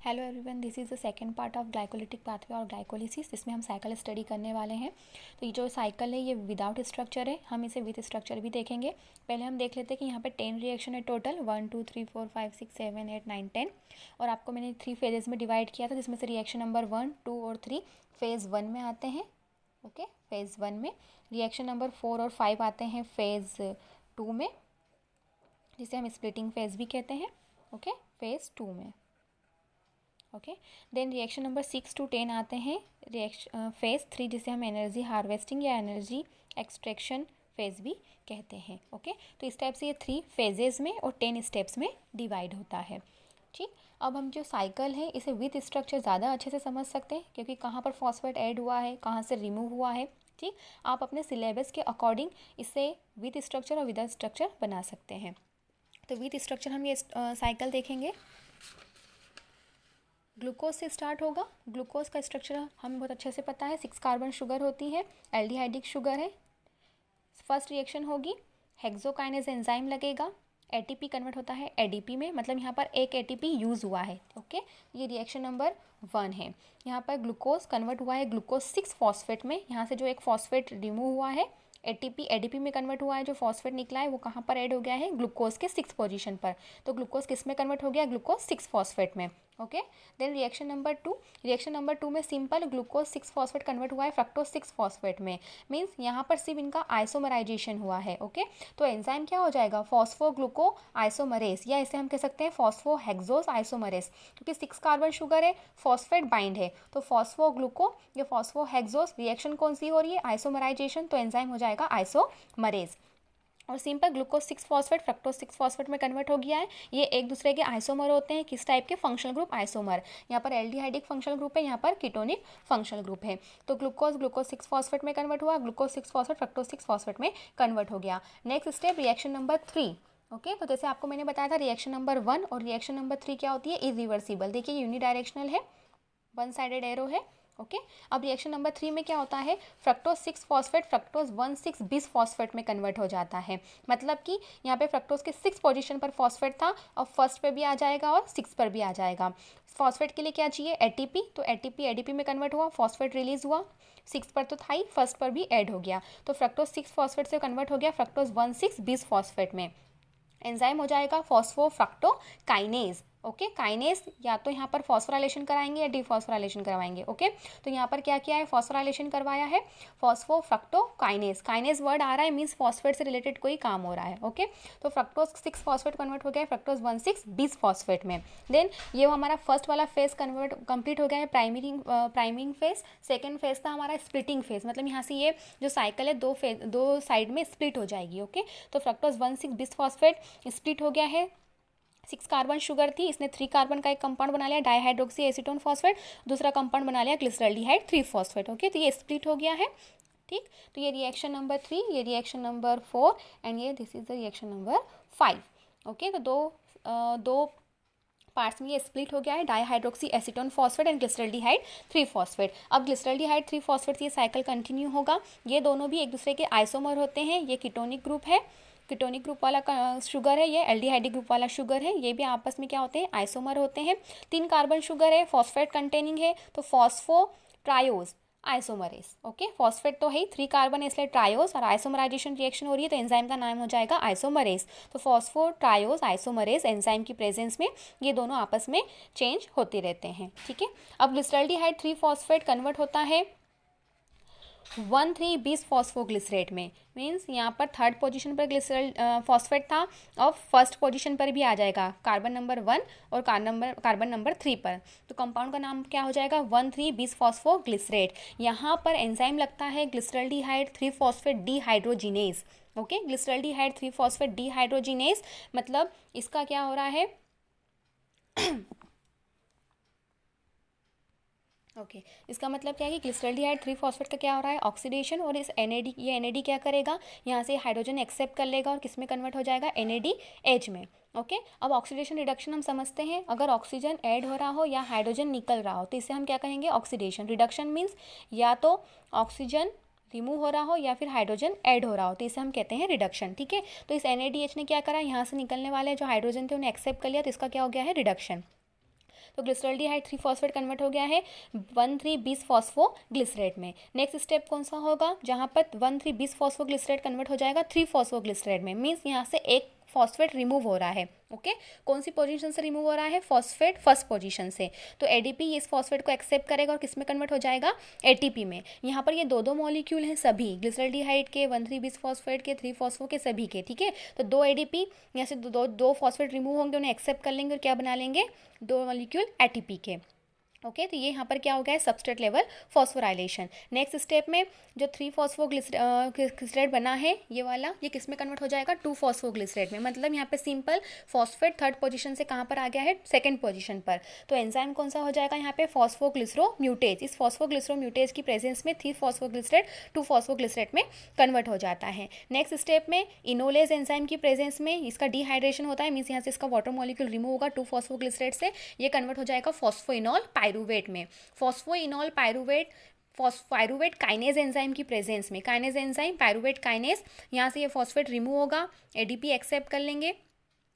Hello everyone, this is the second part of glycolytic pathway और glycolysis, जिसमें हम cycle study करने वाले हैं। तो ये जो साइकिल है ये विदाउट स्ट्रक्चर है, हम इसे विद स्ट्रक्चर भी देखेंगे। पहले हम देख लेते हैं कि यहाँ पे 10 रिएक्शन है टोटल, 1 2 3 4 5 6 7 8 9 10। और आपको मैंने 3 फेजेस में डिवाइड किया था, जिसमें से रिएक्शन नंबर 1 2 और 3 फेज़ 1 में आते हैं। ओके, फेज़ 1 में रिएक्शन नंबर 4 और 5 आते हैं फेज़ 2 में, जिसे हम स्प्लिटिंग फेज़ भी कहते हैं। ओके, फेज़ 2 में। Okay, then reaction number 6 to 10 आते हैं फेज़ 3, जिसे हम एनर्जी हार्वेस्टिंग या एनर्जी एक्सट्रैक्शन फेज़ भी कहते हैं। ओके, तो इस टाइप से ये 3 फेजेस में और 10 स्टेप्स में डिवाइड होता है। ठीक, अब हम जो साइकिल है इसे विथ स्ट्रक्चर ज़्यादा अच्छे से समझ सकते हैं, क्योंकि कहाँ पर फॉस्फेट ऐड हुआ है, कहाँ से रिमूव हुआ है। ठीक, आप अपने सिलेबस के अकॉर्डिंग इसे विथ स्ट्रक्चर और विदाउट स्ट्रक्चर बना सकते हैं। तो विथ स्ट्रक्चर हम ये साइकिल देखेंगे। ग्लूकोज से स्टार्ट होगा। ग्लूकोज का स्ट्रक्चर हमें बहुत अच्छे से पता है, 6 कार्बन शुगर होती है, एल्डिहाइडिक शुगर है। फर्स्ट रिएक्शन होगी, हेक्सोकाइनेज एंजाइम लगेगा, एटीपी कन्वर्ट होता है एडीपी में, मतलब यहाँ पर एक एटीपी यूज़ हुआ है। ओके, ये रिएक्शन नंबर 1 है। यहाँ पर ग्लूकोज कन्वर्ट हुआ है ग्लूकोज 6 फॉस्फेट में, यहाँ से जो एक फॉस्फेट रिमूव हुआ है, एटीपी एडीपी में कन्वर्ट हुआ है, जो फॉस्फेट निकला है वो कहाँ पर ऐड हो गया है, ग्लूकोज के 6 पोजीशन पर। तो ग्लूकोज किस में कन्वर्ट हो गया, ग्लूकोज 6 फॉस्फेट में। Okay, then reaction number 2, reaction number 2 में सिंपल ग्लूकोज 6 फॉस्फेट कन्वर्ट हुआ है फ्रक्टोज 6 फॉस्फेट में, मीन्स यहाँ पर सिर्फ इनका आइसोमराइजेशन हुआ है। ओके, तो एंजाइम क्या हो जाएगा, फॉस्फोग्लूको आइसोमरेस, या इसे हम कह सकते हैं फॉस्फोहेक्सोज आइसोमरेस, क्योंकि 6 कार्बन शुगर है, फॉस्फेट बाइंड है, तो फॉस्फोग्लूको या फॉस्फोहेक्सोज रिएक्शन कौन सी हो रही है, आइसोमराइजेशन, तो एंजाइम हो जाएगा आइसोमरेस। और simple glucose 6 phosphate fructose 6 phosphate में कन्वर्ट हो गया है। ये एक दूसरे के आइसोमर होते हैं, किस टाइप के, फंक्शनल ग्रुप आइसोमर। यहाँ पर एल्डिहाइडिक फंक्शनल ग्रुप है, यहाँ पर कीटोनिक फंक्शनल ग्रुप है। तो ग्लूकोज 6 फॉस्फेट में कन्वर्ट हुआ, ग्लूकोज 6 फॉस्फेट फ्रक्टोज 6 फॉस्फेट में कन्वर्ट हो गया। Next step reaction number 3। Okay, तो जैसे आपको मैंने बताया था रिएक्शन नंबर 1 और रिएक्शन नंबर 3 क्या होती है, इरिवर्सिबल। देखिए यूनिडायरेक्शनल है, वन साइडेड एरो है। ओके, अब रिएक्शन नंबर 3 में क्या होता है, fructose 6 phosphate fructose 1,6 bis phosphate में कन्वर्ट हो जाता है। मतलब कि यहाँ पे फ्रक्टोज के 6 पोजीशन पर फॉस्फेट था, और फर्स्ट पे भी आ जाएगा और 6 पर भी आ जाएगा। फॉस्फेट के लिए क्या चाहिए, एटीपी, तो एटीपी एडीपी में कन्वर्ट हुआ, फॉस्फेट रिलीज हुआ, 6 पर तो था ही, फर्स्ट पर भी ऐड हो गया, तो फ्रक्टोज 6 फॉस्फेट से कन्वर्ट हो गया फ्रक्टोज 1,6 बिस फॉस्फेट में। एंजाइम हो जाएगा फॉस्फोफ्रक्टोकाइनेज। ओके, काइनेज या तो यहाँ पर फॉस्फोराइलेशन कराएंगे या डिफॉस्फोराइलेशन करवाएंगे। ओके, तो यहाँ पर क्या किया है, फॉस्फोराइलेशन करवाया है, फॉस्फोफ्रक्टोकाइनेज। काइनेज वर्ड आ रहा है, मीन्स फॉस्फेट से रिलेटेड कोई काम हो रहा है। ओके, तो फ्रक्टोज 6 फॉस्फेट कन्वर्ट हो गया है फ्रक्टोज 1,6 बिस फॉस्फेट में। देन ये हमारा फर्स्ट वाला फेज कन्वर्ट कंप्लीट हो गया है, प्राइमिंग फेज। सेकेंड फेज था हमारा स्प्लिटिंग फेज, मतलब यहाँ से ये जो साइकिल है दो साइड में स्प्लिट हो जाएगी। ओके, तो फ्रक्टोज 1,6 बिस फॉस्फेट स्प्लिट हो गया है। 6 कार्बन शुगर थी, इसने 3 कार्बन का एक कंपाउंड बना लिया, डाईहाइड्रोक्सी एसीटोन फॉस्फेट, दूसरा कंपाउंड बना लिया ग्लिसरॉल्डिहाइड 3 फॉस्फेट। ओके, तो ये स्प्लिट हो गया है। ठीक, तो ये रिएक्शन नंबर 3, ये रिएक्शन नंबर 4 एंड ये this is the reaction number 5। Okay, तो दो पार्ट्स में ये स्प्लिट हो गया है, dihydroxy acetone phosphate and glyceraldehyde 3 phosphate. अब ग्लिसरॉल्डिहाइड 3 फॉस्फेट से ये साइकिल कंटिन्यू होगा। ये दोनों भी एक दूसरे के आइसोमर होते हैं, ये कीटोनिक ग्रुप है, कीटोनिक ग्रुप वाला शुगर है, ये एल्डिहाइडिक ग्रुप वाला शुगर है, ये भी आपस में क्या होते हैं, आइसोमर होते हैं। 3 कार्बन शुगर है, फॉस्फेट कंटेनिंग है, तो फॉस्फोट्रायोज आइसोमरेस। ओके, फॉस्फेट तो है ही, 3 कार्बन है इसलिए ट्रायोज, और आइसोमराइजेशन रिएक्शन हो रही है तो एंजाइम का नाम हो जाएगा आइसोमरेस। तो फॉस्फोट्रायोज आइसोमरेस एंजाइम की प्रेजेंस में ये दोनों आपस में चेंज होते रहते हैं। ठीक है, अब ग्लिसरॉल्डिहाइड 3 फॉस्फेट कन्वर्ट होता है 1,3 बिस फॉस्फोग्लिसरेट में, मीन्स यहाँ पर थर्ड पोजीशन पर ग्लिसरल फॉस्फेट था, और फर्स्ट पोजीशन पर भी आ जाएगा कार्बन नंबर 1 और कार्बन नंबर 3 पर। तो कंपाउंड का नाम क्या हो जाएगा, 1,3 बिस फॉस्फोग्लिसरेट। यहाँ पर एंजाइम लगता है glyceraldehyde 3 phosphate dehydrogenase. Okay, glyceraldehyde 3 phosphate dehydrogenase, मतलब इसका क्या हो रहा है ओके, इसका मतलब क्या है कि ग्लिसरॉल्डिहाइड 3 फॉस्फेट का क्या हो रहा है, ऑक्सीडेशन, और इस ये एनएडी क्या करेगा, यहाँ से हाइड्रोजन एक्सेप्ट कर लेगा और किस में कन्वर्ट हो जाएगा, NADH में। ओके, अब ऑक्सीडेशन रिडक्शन हम समझते हैं, अगर ऑक्सीजन ऐड हो रहा हो या हाइड्रोजन निकल रहा हो तो इसे हम क्या कहेंगे, ऑक्सीडेशन। रिडक्शन मीन्स या तो ऑक्सीजन रिमूव हो रहा हो या फिर हाइड्रोजन ऐड हो रहा हो, तो इसे हम कहते हैं रिडक्शन। ठीक है, तो इस NADH ने क्या करा, यहाँ से निकलने वाले जो हाइड्रोजन थे उन्हें एक्सेप्ट कर लिया, तो इसका क्या हो गया है, रिडक्शन। तो ग्लिसरॉल्डिहाइड 3 फॉस्फेट कन्वर्ट हो गया है 1,3-bis फॉस्फोग्लिसरेट में। नेक्स्ट स्टेप कौन सा होगा, जहाँ पर 1,3-bis फॉस्फोग्लिसरेट कन्वर्ट हो जाएगा 3 फॉस्फोग्लिसरेट में, मीन्स यहाँ से एक फॉस्फेट रिमूव हो रहा है। ओके, कौन सी पोजीशन से रिमूव हो रहा है, फॉस्फेट फर्स्ट पोजीशन से। तो एडीपी इस फॉस्फेट को एक्सेप्ट करेगा और किस में कन्वर्ट हो जाएगा, एटीपी में। यहाँ पर ये दो मॉलिक्यूल हैं सभी, ग्लिसरॉल्डिहाइड के, 1,3-bis फॉस्फेट के, 3 फॉस्फो के, सभी के, ठीक है। तो 2 एडीपी यहाँ से दो फॉस्फेट रिमूव होंगे, उन्हें एक्सेप्ट कर लेंगे और क्या बना लेंगे, 2 मॉलिक्यूल एटीपी के। ओके, तो ये यहाँ पर क्या हो गया है, substrate level phosphorylation. Next step में जो 3 फॉस्फोग्लिसरेट बना है ये वाला, ये किस में कन्वर्ट हो जाएगा, 2 फॉस्फोग्लिसरेट में। मतलब यहाँ पे सिंपल फॉस्फेट थर्ड पोजीशन से कहाँ पर आ गया है, सेकंड पोजीशन पर। तो एंजाइम कौन सा हो जाएगा यहाँ पे, फॉस्फोग्लिसरोम्यूटेज। इस फॉस्फोग्लिसरोम्यूटेज की प्रेजेंस में 3 फॉस्फोग्लिसरेट 2 फॉस्फोग्लिसरेट में कन्वर्ट हो जाता है। नेक्स्ट स्टेप में इनोलेज एंजाइम की प्रेजेंस में इसका डिहाइड्रेशन होता है, मीन्स यहाँ से इसका वाटर मॉलिक्यूल रिमूव होगा 2 फॉस्फोग्लिसरेट से, ये कन्वर्ट हो जाएगा फॉस्फोइनॉल पाइरूवेट में। फॉस्फोइनॉल पाइरूवेट काइनेज एंजाइम की प्रेजेंस में, काइनेज एंजाइम पाइरूवेट काइनेज, यहाँ से ये फॉस्फेट रिमूव होगा, एडीपी एक्सेप्ट कर लेंगे,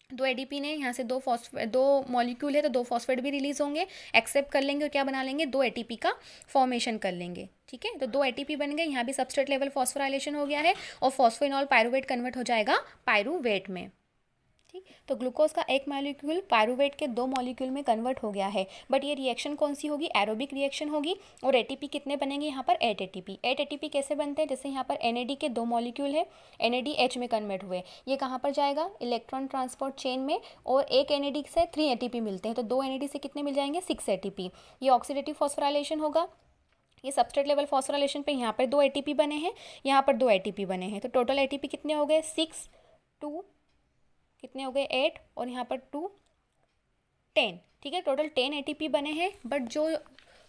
2 एडीपी ने यहाँ से 2 मॉलिक्यूल है तो 2 फॉस्फेट भी रिलीज होंगे, एक्सेप्ट कर लेंगे और क्या बना लेंगे, 2 एटीपी का फॉर्मेशन कर लेंगे, ठीक है। तो 2 एटीपी बन गए, यहाँ भी सबस्ट्रेट लेवल फॉस्फोराइलेशन हो गया है और फॉस्फोइनॉल पाइरूवेट कन्वर्ट हो जाएगा पाइरूवेट में, ठीक। तो ग्लूकोज का एक मॉलिक्यूल पाइरूवेट के 2 मॉलिक्यूल में कन्वर्ट हो गया है, बट ये रिएक्शन कौन सी होगी, एरोबिक रिएक्शन होगी। और एटीपी कितने बनेंगे यहाँ पर, 8 एटीपी। 8 एटीपी कैसे बनते हैं, जैसे यहाँ पर एनएडी के 2 मॉलिक्यूल है, एनएडी एच में कन्वर्ट हुए, ये कहाँ पर जाएगा, इलेक्ट्रॉन ट्रांसपोर्ट चेन में, और एक एनएडी से 3 एटीपी मिलते हैं, तो 2 एनएडी से कितने मिल जाएंगे, 6 एटीपी। ये ऑक्सीडेटिव फॉस्फोराइलेशन होगा। ये सबस्ट्रेट लेवल फॉस्फोराइलेशन पे यहाँ पर 2 एटीपी बने हैं, यहाँ पर 2 एटीपी बने हैं, तो टोटल एटीपी कितने हो गए, 6, 2 कितने हो गए, 8, और यहाँ पर 2, 10, ठीक है। टोटल 10 एटीपी बने हैं, बट जो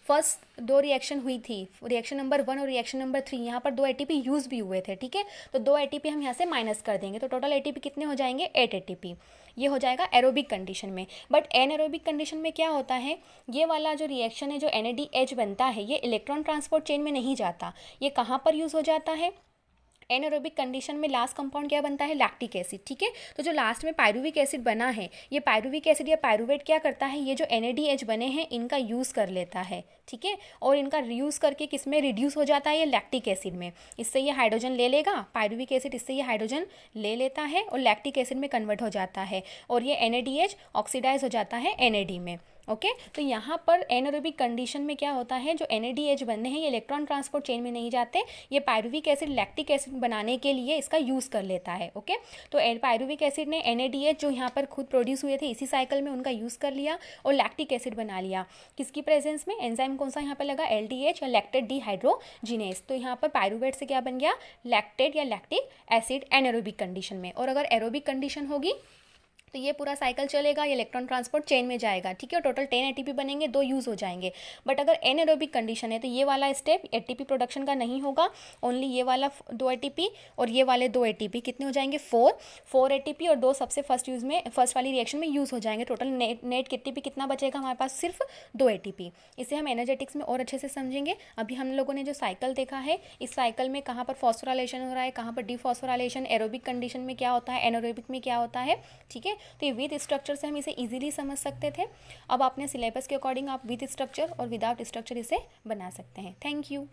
फर्स्ट 2 रिएक्शन हुई थी, रिएक्शन नंबर 1 और रिएक्शन नंबर 3, यहाँ पर 2 एटीपी यूज़ भी हुए थे, ठीक है। तो 2 एटीपी हम यहाँ से माइनस कर देंगे, तो टोटल एटीपी कितने हो जाएंगे, 8 एटीपी। ये हो जाएगा एरोबिक कंडीशन में। बट एनएरोबिक कंडीशन में क्या होता है, ये वाला जो रिएक्शन है, जो NADH बनता है, ये इलेक्ट्रॉन ट्रांसपोर्ट चेन में नहीं जाता, ये कहाँ पर यूज़ हो जाता है, एनारोबिक कंडीशन में लास्ट कंपाउंड क्या बनता है, लैक्टिक एसिड, ठीक है। तो जो लास्ट में पाइरुविक एसिड बना है, ये पाइरुविक एसिड या पाइरुवेट क्या करता है, ये जो NADH बने हैं इनका यूज़ कर लेता है, ठीक है, और इनका रीयूज़ करके किस में रिड्यूस हो जाता है, ये लैक्टिक एसिड में। इससे ये हाइड्रोजन ले लेगा, पाइरुविक एसिड इससे ये हाइड्रोजन ले लेता है और लैक्टिक एसिड में कन्वर्ट हो जाता है, और ये NADH ऑक्सीडाइज हो जाता है NAD में। ओके, तो यहाँ पर एनारोबिक कंडीशन में क्या होता है, जो NADH बनने हैं ये इलेक्ट्रॉन ट्रांसपोर्ट चेन में नहीं जाते, ये पाइरुविक एसिड लैक्टिक एसिड बनाने के लिए इसका यूज़ कर लेता है। ओके, तो पाइरुविक एसिड ने NADH जो यहाँ पर खुद प्रोड्यूस हुए थे इसी साइकिल में उनका यूज़ कर लिया और लैक्टिक एसिड बना लिया, किसकी प्रेजेंस में, एंजाइम कौन सा यहाँ पर लगा, LDH या लैक्टेट डिहाइड्रोजिनेस। तो यहाँ पर पाइरुवेट से क्या बन गया, लैक्टेट या लैक्टिक एसिड एनारोबिक कंडीशन में। और अगर एरोबिक कंडीशन होगी तो ये पूरा साइकिल चलेगा, ये इलेक्ट्रॉन ट्रांसपोर्ट चेन में जाएगा, ठीक है, और टोटल 10 एटीपी बनेंगे, 2 यूज़ हो जाएंगे। बट अगर एनारोबिक कंडीशन है तो ये वाला स्टेप एटीपी प्रोडक्शन का नहीं होगा, ओनली ये वाला 2 एटीपी और ये वाले 2 एटीपी कितने हो जाएंगे, 4 एटीपी और 2 सबसे फर्स्ट वाली रिएक्शन में यूज़ हो जाएंगे। टोटल नेट एटीपी कितना बचेगा हमारे पास, सिर्फ 2 एटीपी। इसे हम एनर्जेटिक्स में और अच्छे से समझेंगे। अभी हम लोगों ने जो साइकिल देखा है, इस साइकिल में कहाँ पर फॉस्फोराइलेशन हो रहा है, कहाँ पर डिफॉस्फोराइलेशन, एरोबिक कंडीशन में क्या होता है, एनारोबिक में क्या होता है, ठीक है। तो ये विद स्ट्रक्चर से हम इसे इजीली समझ सकते थे। अब अपने सिलेबस के अकॉर्डिंग आप विद स्ट्रक्चर और विदाउट स्ट्रक्चर इसे बना सकते हैं। Thank you.